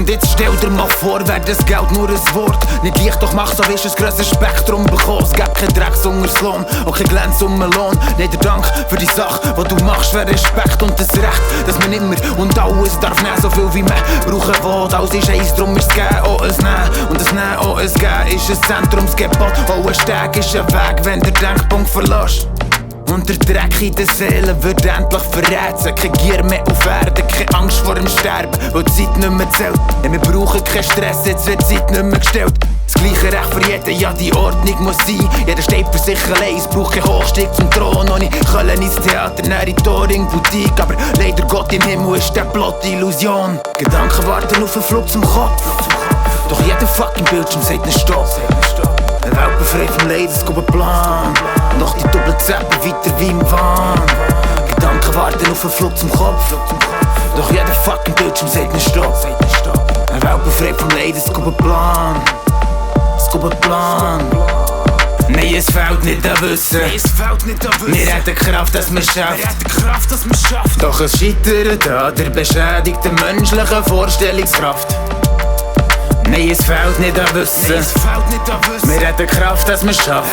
Und jetzt stell dir mal vor, wär das Geld nur ein Wort. Nicht liecht, doch machs, so wirst ein grössers Spektrum bekommen. Es gibt kein dräcks Hungerslohn und kein Glänzsumme-Lohn. Nicht der Dank für die Sache, was du machst, wär Respekt und das Recht, dass man immer und aues darf nehmen, so viel wie man bruche, wott. Alles ist eins, drum ist es geben, aues nehmen. Und das Nehmen, aues geben ist ein Zäntrumsgebot. Auch ein Stäg ist ein Weg, wenn der Dänkpunkt verlässt. Und der Dreck in den Seelen wird endlich verrätseln. Kein Gier mehr auf Erden, keine Angst vor dem Sterben, weil die Zeit nicht mehr zählt. Denn wir brauchen keinen Stress, jetzt wird die Zeit nicht mehr gestellt. Das gleiche Recht für jeden, ja die Ordnung muss sein. Jeder steht für sich allein, es braucht keinen Hochstieg zum Thron. Ohne Köln ins Theater, näher in die Ohrring-Boutique. Aber leider Gott im Himmel ist der Plot Illusion. Gedanken warten auf einen Flug zum Kopf. Doch jeder fucking Bildschirm sagt einen Stopp. Eine Welt befreit vom Leid, es kommt ein Plan. Doch die Doppel zappen weiter wie im Wahn. Gedanken warten auf einen Flug zum Kopf. Doch jeder fucking Bildschirm sagt einen Stopp. Eine Welt befreit vom Leid, es kommt ein Plan. Es kommt ein Plan. Nein, es fehlt nicht an Wissen. Wir hätten Kraft, dass wir schaffen. Doch es scheitert an der beschädigten menschlichen Vorstellungskraft. Nein, es fehlt nicht an Wissen. Wir hätten Kraft, dass wir schaffen.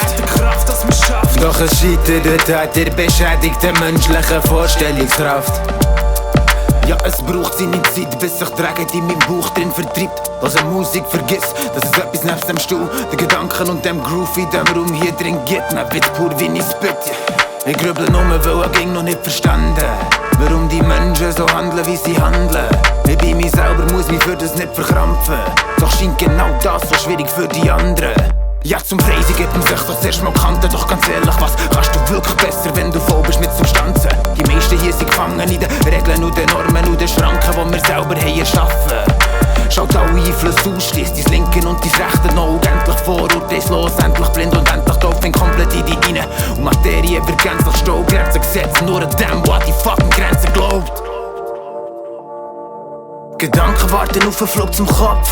Doch es scheitert an der beschädigten menschlichen Vorstellungskraft. Ja, es braucht seine Zeit, bis sich Träg in meinem Bauch drin vertreibt. Was eine Musik vergisst, dass es etwas nebst dem Stuhl, den Gedanken und dem Groove in dem Raum hier drin gibt. Man wird pur wie ich spit. Ich grübel nur, weil ich ging noch nicht verstanden, warum die Menschen so handeln, wie sie handeln. Ich bei mir selber muss mich für das nicht verkrampfen. Doch scheint genau das so schwierig für die anderen. Ja, zum Freisen gibt man sich doch zuerst mal kannten. Doch ganz ehrlich, was kannst du wirklich besser, wenn du voll bist mit Substanzen? Die meisten hier sind gefangen in den Regeln und den Normen und den Schranken, die wir selber haben erschaffen. Schaut alle Einflüsse aus, schließt dein linken und dein rechte Auge. Endlich vorurteilslos, endlich blind und endlich doof, fängt komplett in dich rein. Und Materie wird gänzlich stau, Grenzen gesetzt, nur an dem, der an die fucking Grenzen glaubt. Gedanken warten auf einen Flug zum Kopf.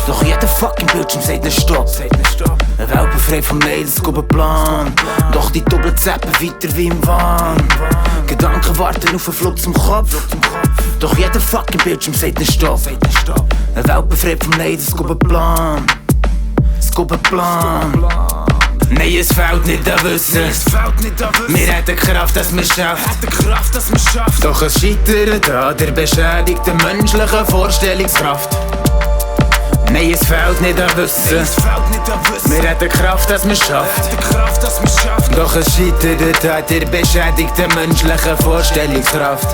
Doch jeder fucking Bildschirm sagt einen Stopp. Eine Welt befreit vom Leid, es kommt ein Plan. Doch die Doppel zappen weiter wie im Wahn. Gedanken warten auf einen Flug zum Kopf. Doch jeder fucking Bildschirm sagt einen Stopp. Eine Welt befreit vom Leid, es kommt ein Plan. Es kommt ein Plan. Nein, es fehlt nicht an Wissen. Wir hätten Kraft, dass wir schaffen. Doch es scheitert an der beschädigten menschlichen Vorstellungskraft. Nein, es fehlt nicht an Wissen. Wir hätten Kraft, dass wir schaffen. Doch es scheitert an der beschädigten menschlichen Vorstellungskraft.